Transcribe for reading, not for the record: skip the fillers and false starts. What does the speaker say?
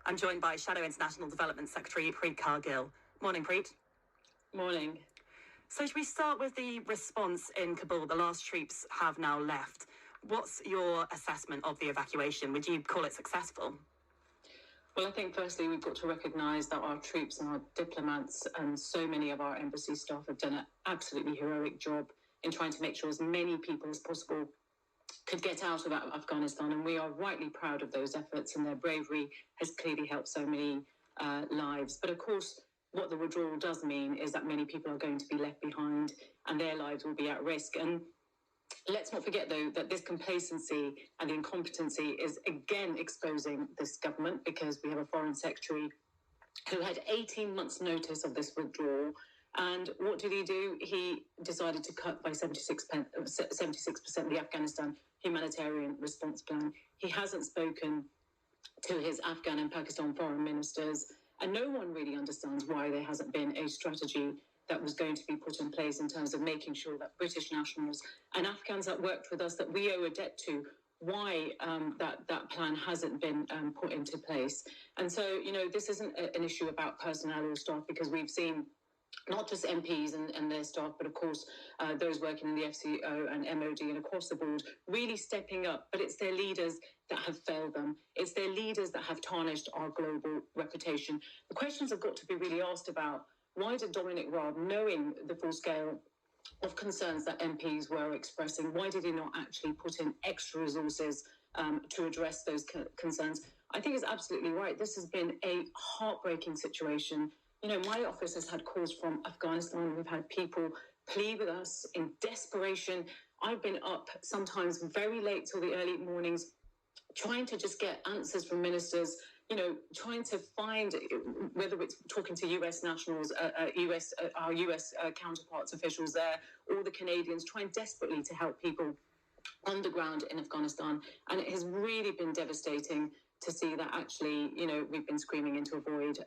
I'm joined by Shadow International Development Secretary Preet Kaur Gill. Morning, Preet. Morning. So should we start with the response in Kabul? The last troops have now left. What's your assessment of the evacuation? Would you call it successful? Well, I think firstly we've got to recognise that our troops and our diplomats and so many of our embassy staff have done an absolutely heroic job in trying to make sure as many people as possible could get out of Afghanistan, and we are rightly proud of those efforts, and their bravery has clearly helped so many lives. But of course, what the withdrawal does mean is that many people are going to be left behind and their lives will be at risk. And let's not forget, though, that this complacency and incompetency is again exposing this government, because we have a foreign secretary who had 18 months' notice of this withdrawal. And what did he do? He decided to cut by 76% the Afghanistan humanitarian response plan. He hasn't spoken to his Afghan and Pakistan foreign ministers, and no one really understands why there hasn't been a strategy that was going to be put in place in terms of making sure that British nationals and Afghans that worked with us, that we owe a debt to, why that plan hasn't been put into place. And so, this isn't an issue about personnel or staff, because we've seen not just MPs and their staff, but of course those working in the FCO and MOD and across the board really stepping up. But it's their leaders that have failed them. It's their leaders that have tarnished our global reputation. The questions have got to be really asked about: why did Dominic Raab, knowing the full scale of concerns that MPs were expressing, why did he not actually put in extra resources to address those concerns? I think it's absolutely right. This has been a heartbreaking situation. My office has had calls from Afghanistan. We've had people plead with us in desperation. I've been up sometimes very late till the early mornings, trying to just get answers from ministers, trying to find, whether it's talking to US nationals, our US counterparts, officials there, or the Canadians, trying desperately to help people on the ground in Afghanistan. And it has really been devastating to see that actually, we've been screaming into a void.